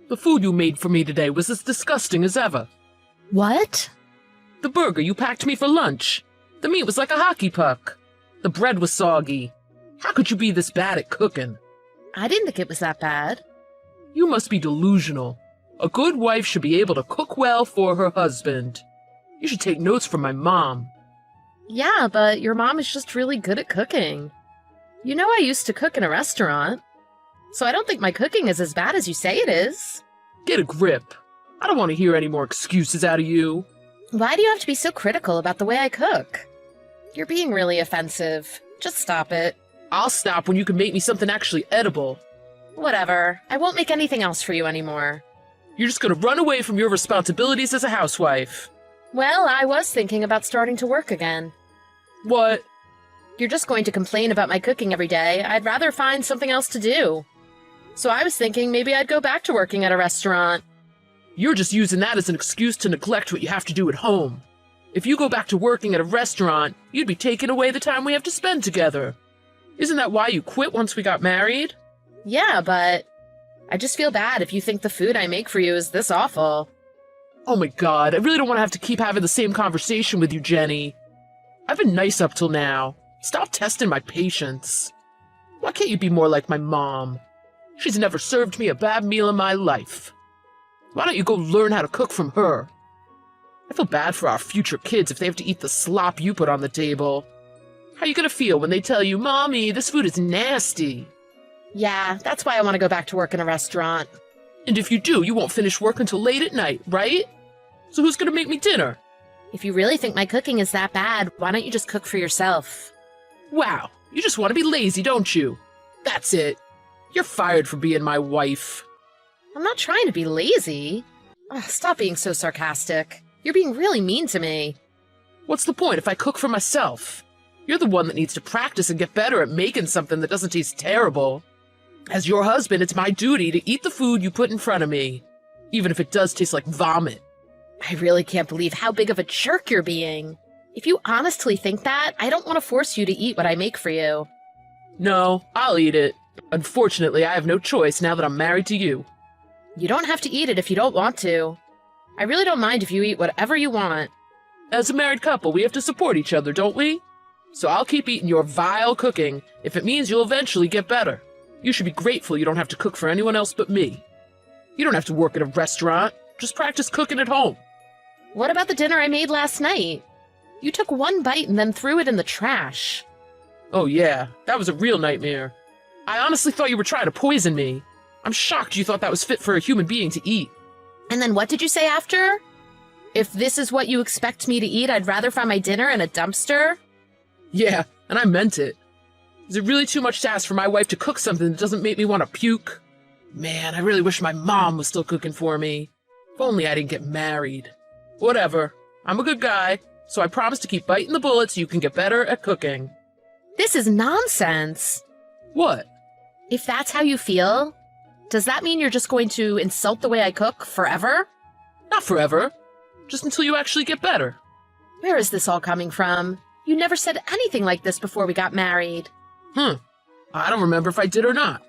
The food you made for me today was as disgusting as ever. What? The burger you packed me for lunch. The meat was like a hockey puck. The bread was soggy. How could you be this bad at cooking? I didn't think it was that bad. You must be delusional. A good wife should be able to cook well for her husband. You should take notes from my mom. Yeah, but your mom is just really good at cooking. You know I used to cook in a restaurant, so I don't think my cooking is as bad as you say it is. Get a grip. I don't want to hear any more excuses out of you. Why do you have to be so critical about the way I cook? You're being really offensive. Just stop it. I'll stop when you can make me something actually edible. Whatever. I won't make anything else for you anymore. You're just gonna run away from your responsibilities as a housewife. Well, I was thinking about starting to work again. What? You're just going to complain about my cooking every day. I'd rather find something else to do. So I was thinking maybe I'd go back to working at a restaurant. You're just using that as an excuse to neglect what you have to do at home. If you go back to working at a restaurant, you'd be taking away the time we have to spend together. Isn't that why you quit once we got married? Yeah, but I just feel bad if you think the food I make for you is this awful. Oh my god, I really don't want to have to keep having the same conversation with you, Jenny. I've been nice up till now. Stop testing my patience. Why can't you be more like my mom? She's never served me a bad meal in my life. Why don't you go learn how to cook from her? I feel bad for our future kids if they have to eat the slop you put on the table. How are you gonna feel when they tell you, Mommy, this food is nasty? Yeah, that's why I want to go back to work in a restaurant. And if you do, you won't finish work until late at night, right? So who's gonna make me dinner? If you really think my cooking is that bad, why don't you just cook for yourself? Wow, you just want to be lazy, don't you? That's it. You're fired for being my wife. I'm not trying to be lazy. Ugh, stop being so sarcastic. You're being really mean to me. What's the point if I cook for myself? You're the one that needs to practice and get better at making something that doesn't taste terrible. As your husband, it's my duty to eat the food you put in front of me, even if it does taste like vomit. I really can't believe how big of a jerk you're being. If you honestly think that, I don't want to force you to eat what I make for you. No, I'll eat it. Unfortunately, I have no choice now that I'm married to you. You don't have to eat it if you don't want to. I really don't mind if you eat whatever you want. As a married couple, we have to support each other, don't we? So I'll keep eating your vile cooking if it means you'll eventually get better. You should be grateful you don't have to cook for anyone else but me. You don't have to work at a restaurant. Just practice cooking at home. What about the dinner I made last night? You took one bite and then threw it in the trash. Oh yeah, that was a real nightmare. I honestly thought you were trying to poison me. I'm shocked you thought that was fit for a human being to eat. And then what did you say after? If this is what you expect me to eat, I'd rather find my dinner in a dumpster? Yeah, and I meant it. Is it really too much to ask for my wife to cook something that doesn't make me want to puke? Man, I really wish my mom was still cooking for me. If only I didn't get married. Whatever. I'm a good guy, so I promise to keep biting the bullet so you can get better at cooking. This is nonsense. What? If that's how you feel, does that mean you're just going to insult the way I cook forever? Not forever. Just until you actually get better. Where is this all coming from? You never said anything like this before we got married. I don't remember if I did or not.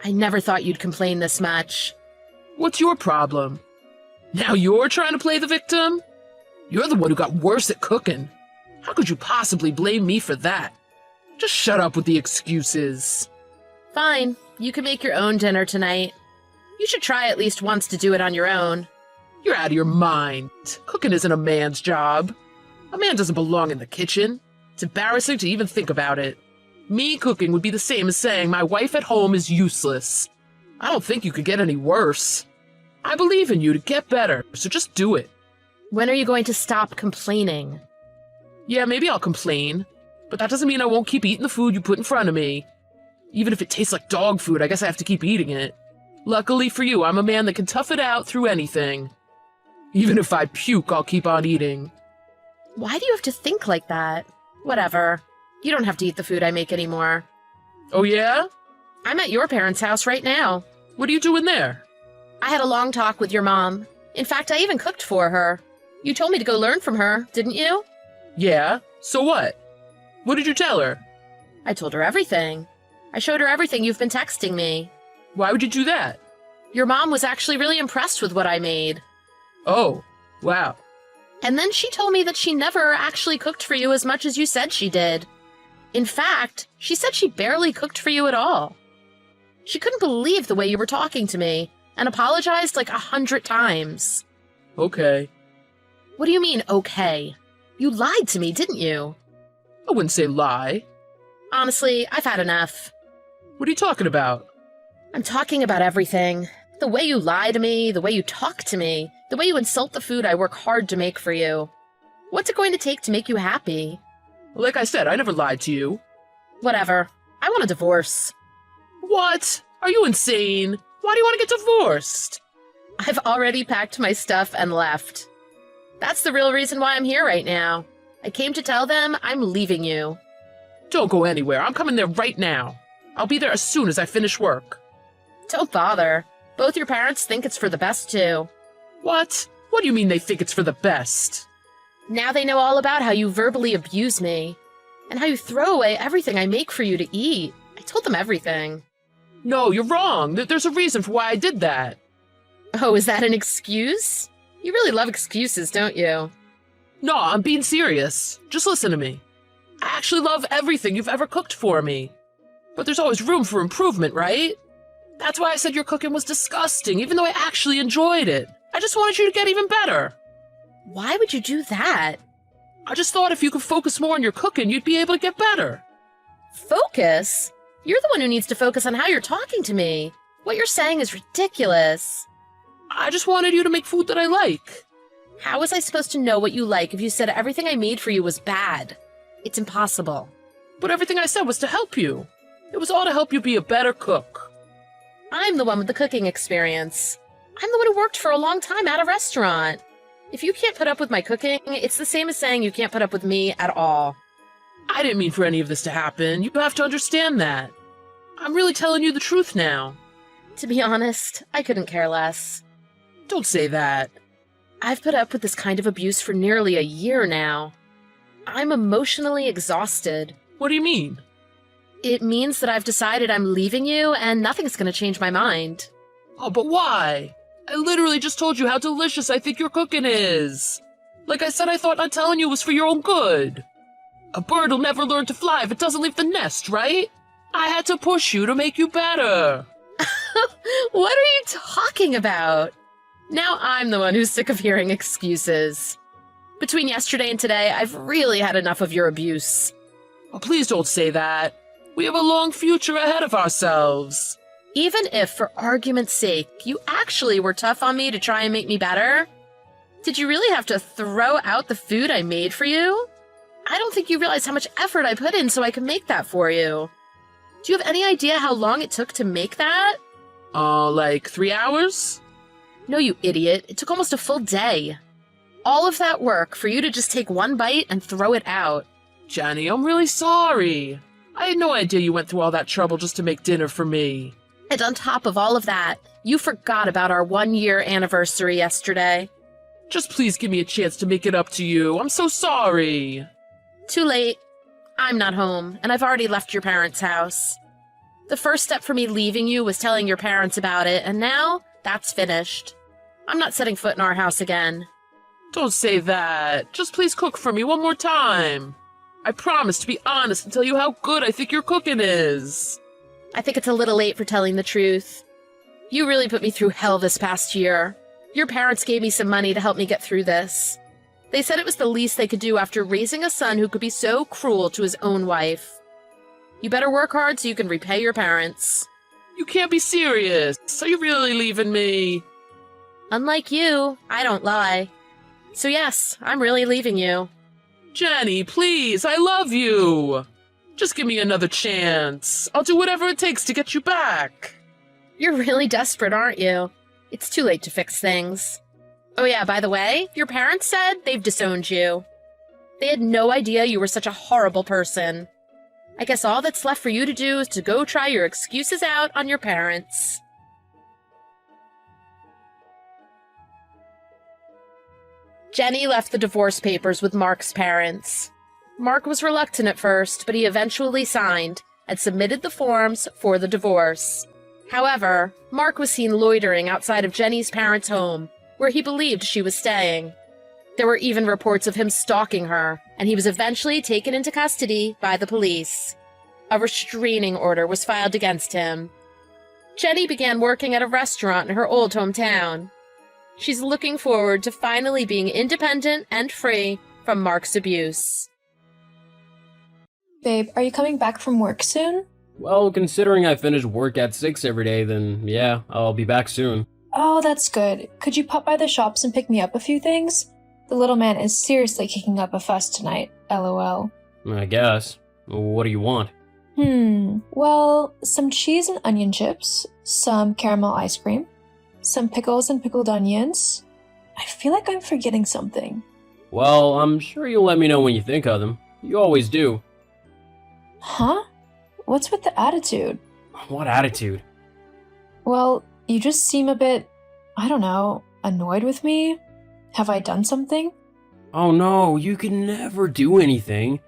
I never thought you'd complain this much. What's your problem? Now you're trying to play the victim? You're the one who got worse at cooking. How could you possibly blame me for that? Just shut up with the excuses. Fine, you can make your own dinner tonight. You should try at least once to do it on your own. You're out of your mind. Cooking isn't a man's job. A man doesn't belong in the kitchen. It's embarrassing to even think about it. Me cooking would be the same as saying my wife at home is useless. I don't think you could get any worse. I believe in you to get better, so just do it. When are you going to stop complaining? Yeah, maybe I'll complain, but that doesn't mean I won't keep eating the food you put in front of me. Even if it tastes like dog food, I guess I have to keep eating it. Luckily for you, I'm a man that can tough it out through anything. Even if I puke, I'll keep on eating. Why do you have to think like that? Whatever. You don't have to eat the food I make anymore. Oh yeah? I'm at your parents' house right now. What are you doing there? I had a long talk with your mom. In fact, I even cooked for her. You told me to go learn from her, didn't you? Yeah, so what? What did you tell her? I told her everything. I showed her everything you've been texting me. Why would you do that? Your mom was actually really impressed with what I made. Oh, wow. And then she told me that she never actually cooked for you as much as you said she did. In fact, she said she barely cooked for you at all. She couldn't believe the way you were talking to me and apologized like 100 times. Okay. What do you mean, okay? You lied to me, didn't you? I wouldn't say lie. Honestly, I've had enough. What are you talking about? I'm talking about everything. The way you lie to me, the way you talk to me, the way you insult the food I work hard to make for you. What's it going to take to make you happy? Like I said, I never lied to you. Whatever. I want a divorce. What? Are you insane? Why do you want to get divorced? I've already packed my stuff and left. That's the real reason why I'm here right now. I came to tell them I'm leaving you. Don't go anywhere. I'm coming there right now. I'll be there as soon as I finish work. Don't bother. Both your parents think it's for the best, too. What? What do you mean they think it's for the best? Now they know all about how you verbally abuse me, and how you throw away everything I make for you to eat. I told them everything. No, you're wrong. There's a reason for why I did that. Oh, is that an excuse? You really love excuses, don't you? No, I'm being serious. Just listen to me. I actually love everything you've ever cooked for me. But there's always room for improvement, right? That's why I said your cooking was disgusting, even though I actually enjoyed it. I just wanted you to get even better. Why would you do that? I just thought if you could focus more on your cooking, you'd be able to get better. Focus? You're the one who needs to focus on how you're talking to me. What you're saying is ridiculous. I just wanted you to make food that I like. How was I supposed to know what you like if you said everything I made for you was bad? It's impossible. But everything I said was to help you. It was all to help you be a better cook. I'm the one with the cooking experience. I'm the one who worked for a long time at a restaurant. If you can't put up with my cooking, it's the same as saying you can't put up with me at all. I didn't mean for any of this to happen. You have to understand that. I'm really telling you the truth now. To be honest, I couldn't care less. Don't say that. I've put up with this kind of abuse for nearly a year now. I'm emotionally exhausted. What do you mean? It means that I've decided I'm leaving you and nothing's going to change my mind. Oh, but why? I literally just told you how delicious I think your cooking is. Like I said, I thought not telling you was for your own good. A bird will never learn to fly if it doesn't leave the nest, right? I had to push you to make you better. What are you talking about? Now I'm the one who's sick of hearing excuses. Between yesterday and today, I've really had enough of your abuse. Oh, please don't say that. We have a long future ahead of ourselves. Even if, for argument's sake, you actually were tough on me to try and make me better, did you really have to throw out the food I made for you? I don't think you realize how much effort I put in so I could make that for you. Do you have any idea how long it took to make that? Like 3 hours? No, you idiot. It took almost a full day. All of that work for you to just take one bite and throw it out. Jenny, I'm really sorry. I had no idea you went through all that trouble just to make dinner for me. And on top of all of that, you forgot about our 1-year anniversary yesterday. Just please give me a chance to make it up to you. I'm so sorry. Too late. I'm not home, and I've already left your parents' house. The first step for me leaving you was telling your parents about it, and now that's finished. I'm not setting foot in our house again. Don't say that. Just please cook for me one more time. I promise to be honest and tell you how good I think your cooking is. I think it's a little late for telling the truth. You really put me through hell this past year. Your parents gave me some money to help me get through this. They said it was the least they could do after raising a son who could be so cruel to his own wife. You better work hard so you can repay your parents. You can't be serious. Are you really leaving me? Unlike you, I don't lie. So yes, I'm really leaving you. Jenny, please, I love you. Just give me another chance. I'll do whatever it takes to get you back. You're really desperate, aren't you? It's too late to fix things. Oh yeah, by the way, your parents said they've disowned you. They had no idea you were such a horrible person. I guess all that's left for you to do is to go try your excuses out on your parents. Jenny left the divorce papers with Mark's parents. Mark was reluctant at first, but he eventually signed and submitted the forms for the divorce. However, Mark was seen loitering outside of Jenny's parents' home, where he believed she was staying. There were even reports of him stalking her, and he was eventually taken into custody by the police. A restraining order was filed against him. Jenny began working at a restaurant in her old hometown. She's looking forward to finally being independent and free from Mark's abuse. Babe, are you coming back from work soon? Well, considering I finish work at 6 every day, then yeah, I'll be back soon. Oh, that's good. Could you pop by the shops and pick me up a few things? The little man is seriously kicking up a fuss tonight, lol. I guess. What do you want? Well, some cheese and onion chips, some caramel ice cream, some pickles and pickled onions. I feel like I'm forgetting something. Well, I'm sure you'll let me know when you think of them. You always do. Huh? What's with the attitude? What attitude? Well, you just seem a bit, I don't know, annoyed with me? Have I done something? Oh no, you can never do anything.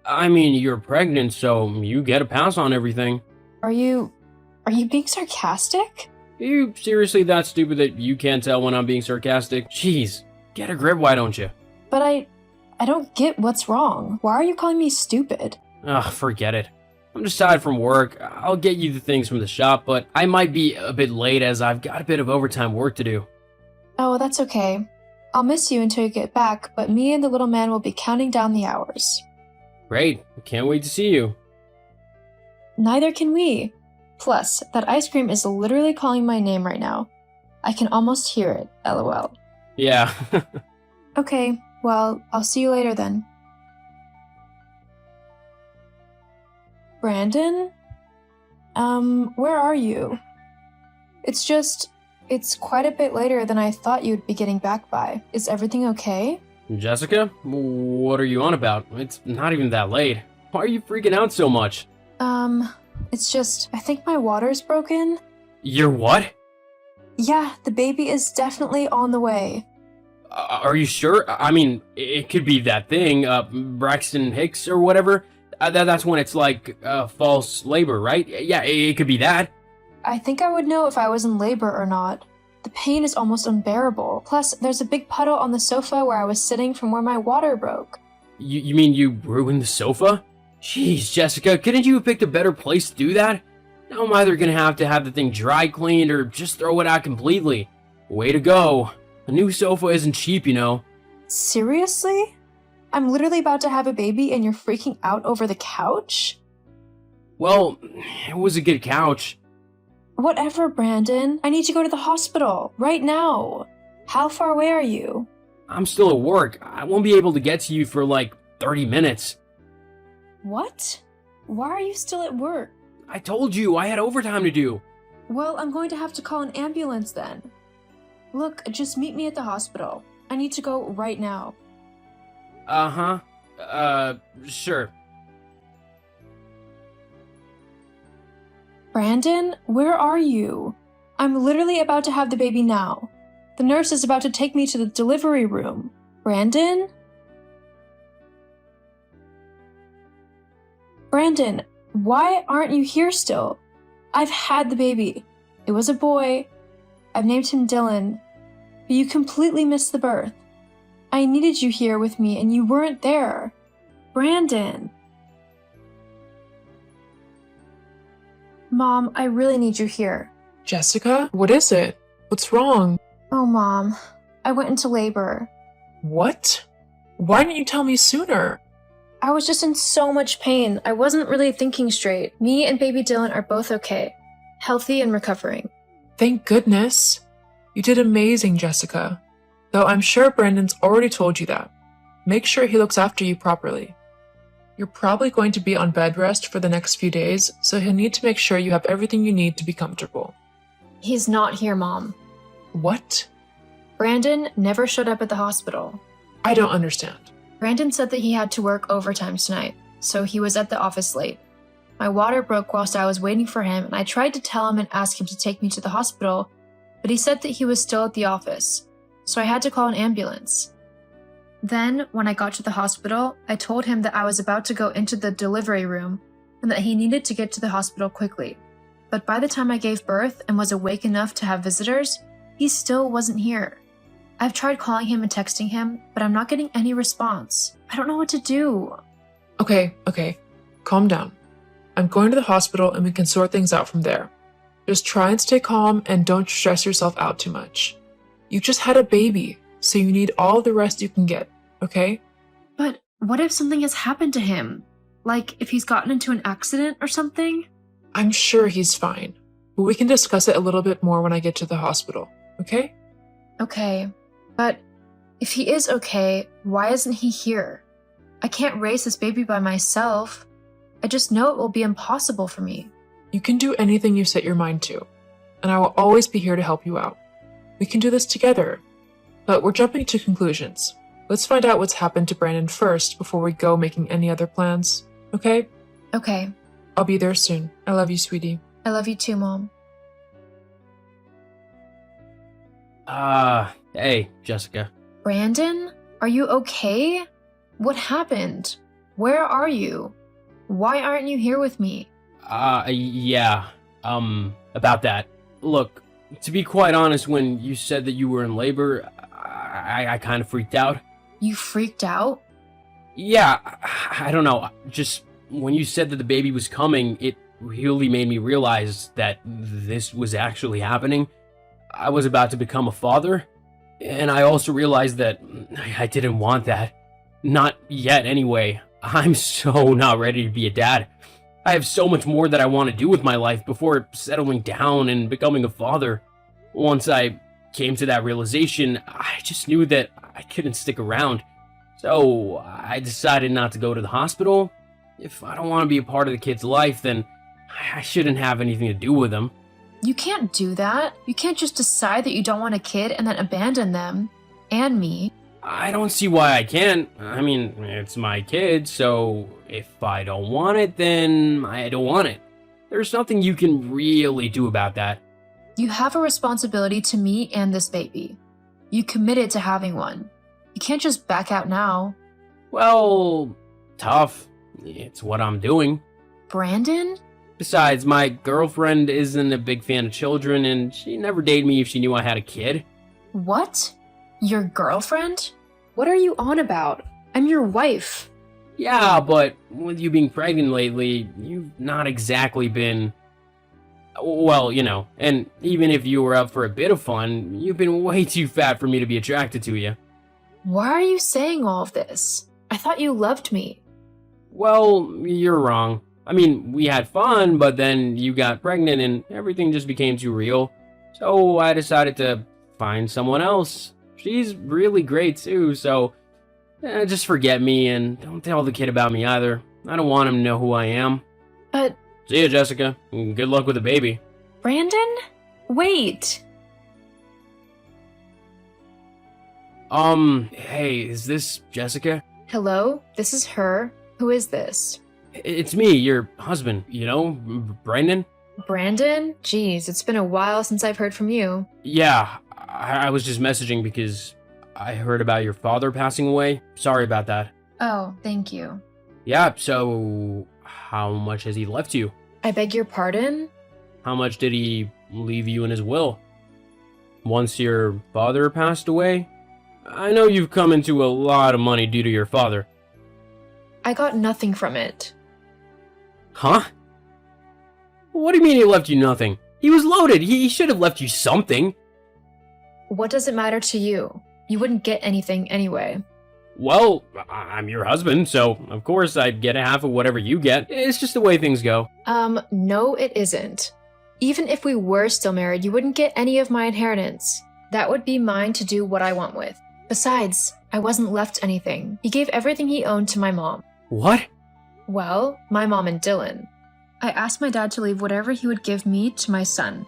I mean, you're pregnant, so you get a pass on everything. Are you being sarcastic? Are you seriously that stupid that you can't tell when I'm being sarcastic? Jeez, get a grip, why don't you? But I don't get what's wrong. Why are you calling me stupid? Ugh, forget it. I'm just tired from work. I'll get you the things from the shop, but I might be a bit late as I've got a bit of overtime work to do. Oh, that's okay. I'll miss you until you get back, but me and the little man will be counting down the hours. Great, can't wait to see you. Neither can we. Plus, that ice cream is literally calling my name right now. I can almost hear it, lol. Yeah. Okay, well, I'll see you later then. Brandon? Where are you? It's quite a bit later than I thought you'd be getting back by. Is everything okay? Jessica? What are you on about? It's not even that late. Why are you freaking out so much? It's just, I think my water's broken. Your what? Yeah, the baby is definitely on the way. Are you sure? I mean, it could be that thing, Braxton Hicks or whatever. That's when it's like, false labor, right? Yeah, it could be that. I think I would know if I was in labor or not. The pain is almost unbearable. Plus, there's a big puddle on the sofa where I was sitting from where my water broke. You mean you ruined the sofa? Jeez, Jessica, couldn't you have picked a better place to do that? Now I'm either gonna have to have the thing dry cleaned or just throw it out completely. Way to go. A new sofa isn't cheap, you know. Seriously? I'm literally about to have a baby and you're freaking out over the couch? Well, it was a good couch. Whatever, Brandon. I need to go to the hospital right now. How far away are you? I'm still at work. I won't be able to get to you for like 30 minutes. What? Why are you still at work? I told you, I had overtime to do. Well, I'm going to have to call an ambulance then. Look, just meet me at the hospital. I need to go right now. Sure. Brandon, where are you? I'm literally about to have the baby now. The nurse is about to take me to the delivery room. Brandon? Brandon, why aren't you here still? I've had the baby. It was a boy. I've named him Dylan. But you completely missed the birth. I needed you here with me and you weren't there. Brandon. Mom, I really need you here. Jessica, what is it? What's wrong? Oh, Mom. I went into labor. What? Why didn't you tell me sooner? I was just in so much pain. I wasn't really thinking straight. Me and baby Dylan are both okay. Healthy and recovering. Thank goodness. You did amazing, Jessica. Though I'm sure Brandon's already told you that. Make sure he looks after you properly. You're probably going to be on bed rest for the next few days, so he'll need to make sure you have everything you need to be comfortable. He's not here, Mom. What? Brandon never showed up at the hospital. I don't understand. Brandon said that he had to work overtime tonight, so he was at the office late. My water broke whilst I was waiting for him, and I tried to tell him and ask him to take me to the hospital, but he said that he was still at the office, so I had to call an ambulance. Then, when I got to the hospital, I told him that I was about to go into the delivery room and that he needed to get to the hospital quickly. but by the time I gave birth and was awake enough to have visitors, he still wasn't here. I've tried calling him and texting him, but I'm not getting any response. I don't know what to do. Okay. Calm down. I'm going to the hospital and we can sort things out from there. Just try and stay calm and don't stress yourself out too much. You just had a baby, so you need all the rest you can get, okay? But what if something has happened to him? Like if he's gotten into an accident or something? I'm sure he's fine, but we can discuss it a little bit more when I get to the hospital, okay? Okay, but if he is okay, why isn't he here? I can't raise this baby by myself. I just know it will be impossible for me. You can do anything you set your mind to, and I will always be here to help you out. We can do this together, but we're jumping to conclusions. Let's find out what's happened to Brandon first before we go making any other plans, okay? Okay, I'll be there soon. I love you, sweetie. I love you too, Mom. Hey, Jessica. Brandon, are you okay? What happened? Where are you? Why aren't you here with me? Yeah, about that. Look, to be quite honest, when you said that you were in labor, I kind of freaked out. You freaked out? Yeah, I don't know, just when you said that the baby was coming, it really made me realize that this was actually happening. I was about to become a father, and I also realized that I didn't want that. Not yet, anyway. I'm so not ready to be a dad. I have so much more that I want to do with my life before settling down and becoming a father. Once I came to that realization, I just knew that I couldn't stick around. So I decided not to go to the hospital. If I don't want to be a part of the kid's life, then I shouldn't have anything to do with him. You can't do that. You can't just decide that you don't want a kid and then abandon them. And me. I don't see why I can't. I mean, it's my kid, so if I don't want it, then I don't want it. There's nothing you can really do about that. You have a responsibility to me and this baby. You committed to having one. You can't just back out now. Well, tough. It's what I'm doing. Brandon? Besides, my girlfriend isn't a big fan of children, and she never dated me if she knew I had a kid. What? Your girlfriend? What are you on about? I'm your wife. Yeah, but with you being pregnant lately, you've not exactly been... Well, you know, and even if you were up for a bit of fun, you've been way too fat for me to be attracted to you. Why are you saying all of this? I thought you loved me. Well, you're wrong. I mean, we had fun, but then you got pregnant and everything just became too real. So I decided to find someone else. She's really great too, so just forget me and don't tell the kid about me either. I don't want him to know who I am. But... See ya, Jessica. Good luck with the baby. Brandon? Wait. Hey, is this Jessica? Hello? This is her. Who is this? It's me, your husband, you know, Brandon? Brandon? Jeez, it's been a while since I've heard from you. Yeah, I was just messaging because I heard about your father passing away. Sorry about that. Oh, thank you. Yeah, so how much has he left you? I beg your pardon? How much did he leave you in his will? Once your father passed away? I know you've come into a lot of money due to your father. I got nothing from it. Huh? What do you mean he left you nothing? He was loaded. He should have left you something. What does it matter to you? You wouldn't get anything anyway. Well, I'm your husband, so of course I'd get half of whatever you get. It's just the way things go. No it isn't. Even if we were still married, you wouldn't get any of my inheritance. That would be mine to do what I want with. Besides, I wasn't left anything. He gave everything he owned to my mom. What? Well, my mom and Dylan. I asked my dad to leave whatever he would give me to my son.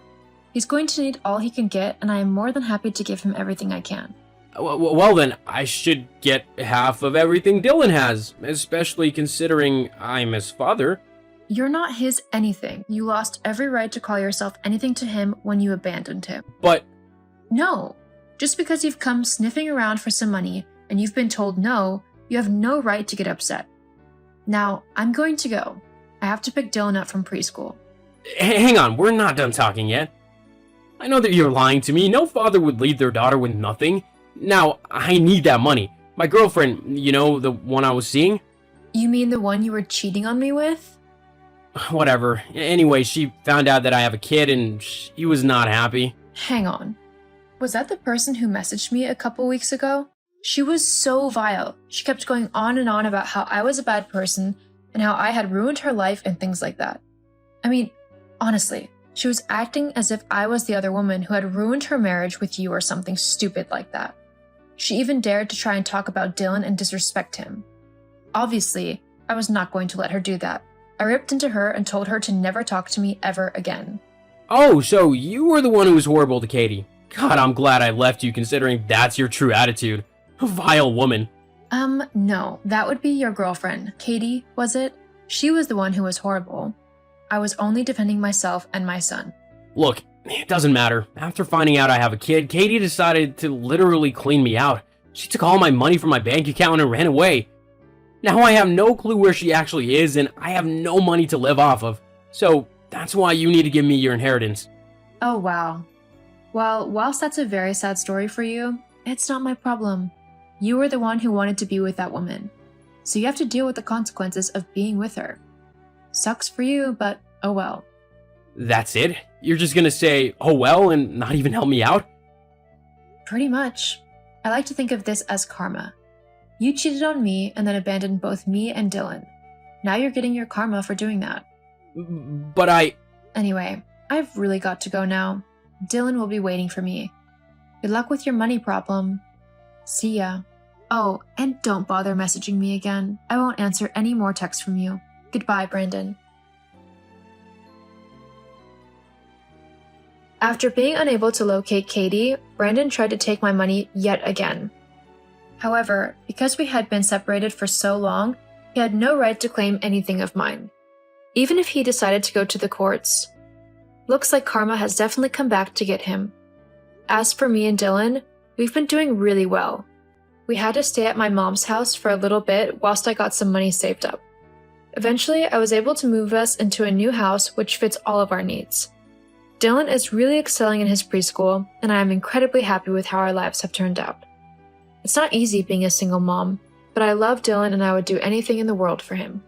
He's going to need all he can get, and I am more than happy to give him everything I can. Well then, I should get half of everything Dylan has, especially considering I'm his father. You're not his anything. You lost every right to call yourself anything to him when you abandoned him. But... No. Just because you've come sniffing around for some money and you've been told no, you have no right to get upset. Now, I'm going to go. I have to pick Dylan up from preschool. Hang on, we're not done talking yet. I know that you're lying to me. No father would leave their daughter with nothing. Now, I need that money. My girlfriend, you know, the one I was seeing? You mean the one you were cheating on me with? Whatever. Anyway, she found out that I have a kid and she was not happy. Hang on. Was that the person who messaged me a couple weeks ago? She was so vile. She kept going on and on about how I was a bad person and how I had ruined her life and things like that. I mean, honestly, she was acting as if I was the other woman who had ruined her marriage with you or something stupid like that. She even dared to try and talk about Dylan and disrespect him. Obviously, I was not going to let her do that. I ripped into her and told her to never talk to me ever again. Oh, so you were the one who was horrible to Katie. God, I'm glad I left you considering that's your true attitude. A vile woman. No, that would be your girlfriend. Katie, was it? She was the one who was horrible. I was only defending myself and my son. Look, it doesn't matter. After finding out I have a kid, Katie decided to literally clean me out. She took all my money from my bank account and ran away. Now I have no clue where she actually is, and I have no money to live off of. So that's why you need to give me your inheritance. Oh, wow. Well, whilst that's a very sad story for you, it's not my problem. You were the one who wanted to be with that woman. So you have to deal with the consequences of being with her. Sucks for you, but oh well. That's it? You're just gonna say, oh well, and not even help me out? Pretty much. I like to think of this as karma. You cheated on me and then abandoned both me and Dylan. Now you're getting your karma for doing that. But I... Anyway, I've really got to go now. Dylan will be waiting for me. Good luck with your money problem. See ya. Oh, and don't bother messaging me again. I won't answer any more texts from you. Goodbye, Brandon. After being unable to locate Katie, Brandon tried to take my money yet again. However, because we had been separated for so long, he had no right to claim anything of mine, even if he decided to go to the courts. Looks like karma has definitely come back to get him. As for me and Dylan, we've been doing really well. We had to stay at my mom's house for a little bit whilst I got some money saved up. Eventually, I was able to move us into a new house which fits all of our needs. Dylan is really excelling in his preschool, and I am incredibly happy with how our lives have turned out. It's not easy being a single mom, but I love Dylan and I would do anything in the world for him.